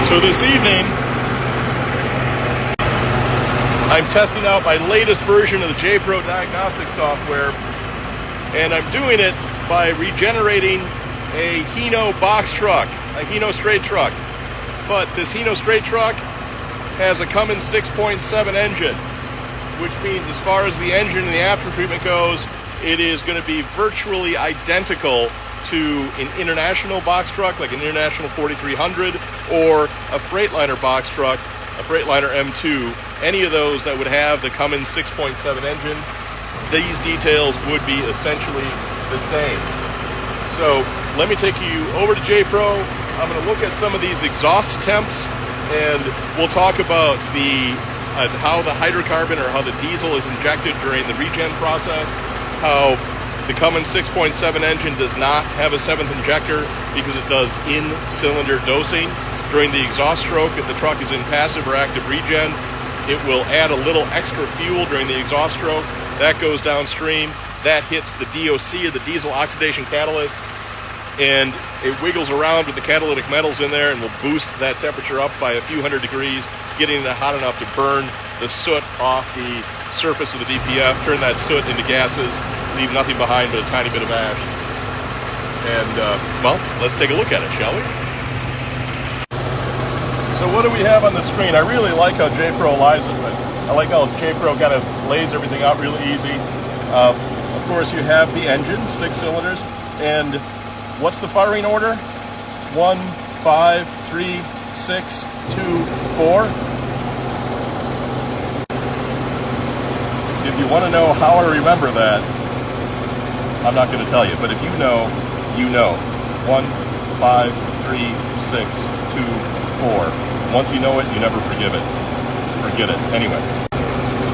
So this evening, I'm testing out my latest version of the JPRO Diagnostic software, and I'm doing it by regenerating a Hino box truck, a Hino straight truck. But this Hino straight truck has a Cummins 6.7 engine, which means as far as the engine and the aftertreatment goes, it is going to be virtually identical to an International box truck, like an International 4300, or a Freightliner box truck, a Freightliner M2. Any of those that would have the Cummins 6.7 engine, these details would be essentially the same. So let me take you over to JPRO. I'm going to look at some of these exhaust temps, and we'll talk about how the hydrocarbon or how the diesel is injected during the regen process, how the Cummins 6.7 engine does not have a seventh injector because it does in-cylinder dosing. During the exhaust stroke, if the truck is in passive or active regen, it will add a little extra fuel during the exhaust stroke. That goes downstream. That hits the DOC, or the diesel oxidation catalyst, and it wiggles around with the catalytic metals in there and will boost that temperature up by a few hundred degrees, getting it hot enough to burn the soot off the surface of the DPF, turn that soot into gases, leave nothing behind but a tiny bit of ash. And, well, let's take a look at it, shall we? So what do we have on the screen? I really like how JPRO lies it, but I like how JPRO kind of lays everything out really easy. Of course, you have the engine, 6 cylinders, and what's the firing order? 1, 5, 3, 6, 2, 4. If you want to know how I remember that, I'm not going to tell you, but if you know, you know. 1, 5, 3, 6, 2, 4. Once you know it, you never forget it. Anyway,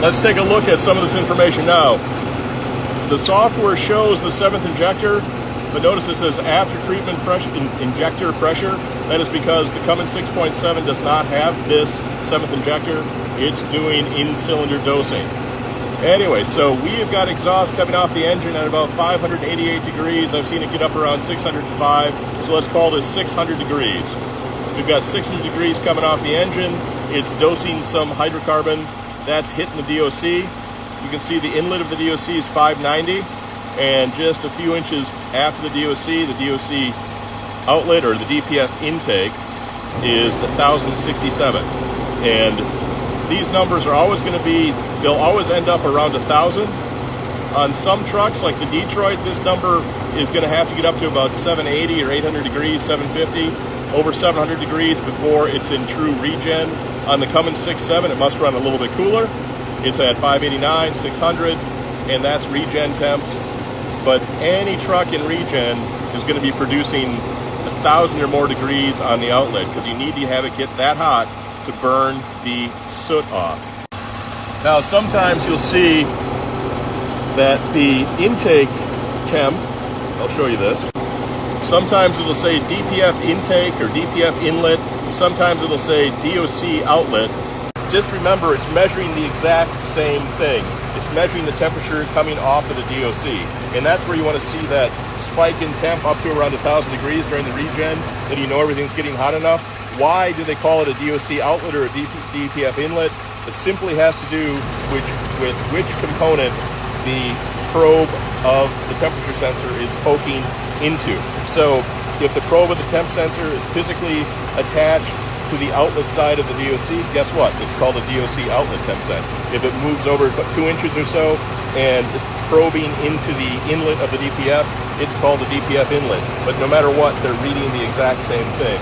let's take a look at some of this information now. The software shows the 7th injector, but notice it says after-treatment pressure, injector pressure. That is because the Cummins 6.7 does not have this 7th injector. It's doing in-cylinder dosing. Anyway, so we have got exhaust coming off the engine at about 588 degrees. I've seen it get up around 605, so let's call this 600 degrees. We've got 600 degrees coming off the engine. It's dosing some hydrocarbon. That's hitting the DOC. You can see the inlet of the DOC is 590, and just a few inches after the DOC outlet, or the DPF intake, is 1,067. And these numbers are always going to be, they'll always end up around 1,000. On some trucks, like the Detroit, this number is going to have to get up to about 780 or 800 degrees, 750. Over 700 degrees before it's in true regen. On the Cummins 6.7, it must run a little bit cooler. It's at 589, 600, and that's regen temps. But any truck in regen is going to be producing 1,000 or more degrees on the outlet, because you need to have it get that hot to burn the soot off. Now, sometimes you'll see that the intake temp, I'll show you this. Sometimes it'll say DPF intake or DPF inlet. Sometimes it'll say DOC outlet. Just remember, it's measuring the exact same thing. It's measuring the temperature coming off of the DOC. And that's where you want to see that spike in temp up to around 1,000 degrees during the regen, then you know everything's getting hot enough. Why do they call it a DOC outlet or a DPF inlet? It simply has to do with which component the probe of the temperature sensor is poking into. So if the probe of the temp sensor is physically attached to the outlet side of the DOC, guess what? It's called a DOC outlet temp set. If it moves over 2 inches or so and it's probing into the inlet of the DPF, it's called the DPF inlet. But no matter what, they're reading the exact same thing.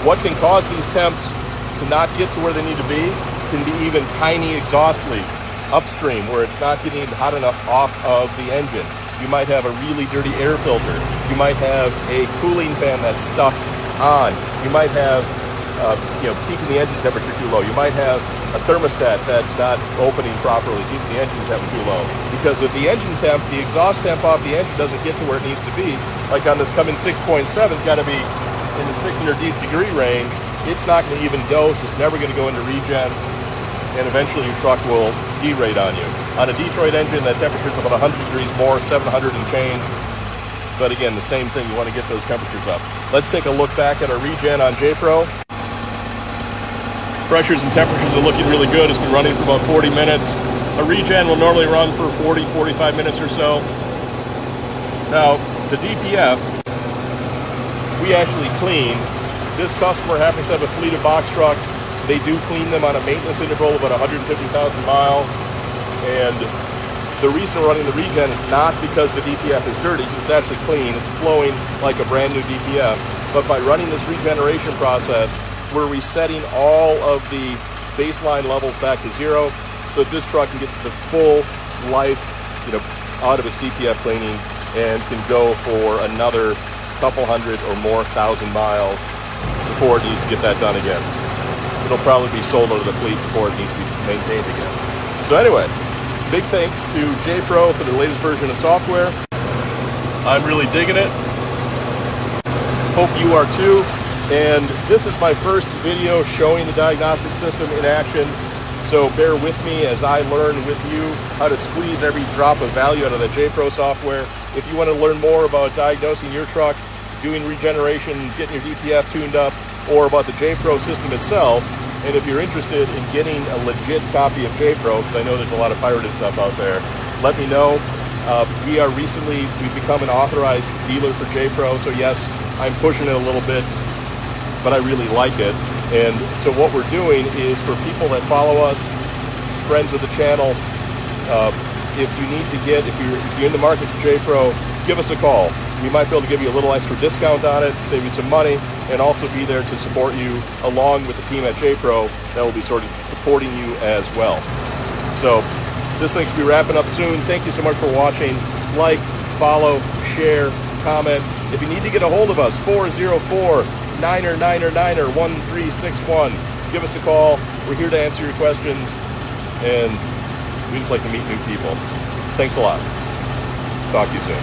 What can cause these temps to not get to where they need to be can be even tiny exhaust leaks upstream where it's not getting hot enough off of the engine. You might have a really dirty air filter. You might have a cooling fan that's stuck on. You might have, keeping the engine temperature too low. You might have a thermostat that's not opening properly, keeping the engine temp too low. Because if the engine temp, the exhaust temp off the engine doesn't get to where it needs to be, like on this Cummins 6.7, it's got to be in the 600 degree range. It's not going to even dose. It's never going to go into regen, and eventually your truck will derate on you. On a Detroit engine, that temperature is about 100 degrees more, 700 and change. But again, the same thing, you want to get those temperatures up. Let's take a look back at our regen on JPRO. Pressures and temperatures are looking really good. It's been running for about 40 minutes. A Regen will normally run for 40, 45 minutes or so. Now, the DPF, we actually clean. This customer happens to have a fleet of box trucks. They do clean them on a maintenance interval of about 150,000 miles. And the reason we're running the Regen is not because the DPF is dirty. It's actually clean. It's flowing like a brand new DPF. But by running this regeneration process, we're resetting all of the baseline levels back to zero, so that this truck can get the full life, out of its DPF cleaning and can go for another couple hundred or more thousand miles before it needs to get that done again. It'll probably be sold out of the fleet before it needs to be maintained again. So anyway, big thanks to JPRO for the latest version of software. I'm really digging it. Hope you are too. And this is my first video showing the diagnostic system in action. So bear with me as I learn with you how to squeeze every drop of value out of the JPRO software. If you want to learn more about diagnosing your truck, doing regeneration, getting your DPF tuned up, or about the JPRO system itself, and if you're interested in getting a legit copy of JPRO, because I know there's a lot of pirated stuff out there, let me know. We've become an authorized dealer for JPRO, so yes, I'm pushing it a little bit, but I really like it. And so what we're doing is, for people that follow us, friends of the channel, if you're in the market for JPRO, give us a call. We might be able to give you a little extra discount on it, save you some money, and also be there to support you along with the team at JPRO that will be sort of supporting you as well. So this thing should be wrapping up soon. Thank you so much for watching. Like, follow, share, comment. If you need to get a hold of us, 404-9er-1361. Give us a call. We're here to answer your questions, and we just like to meet new people. Thanks a lot. Talk to you soon.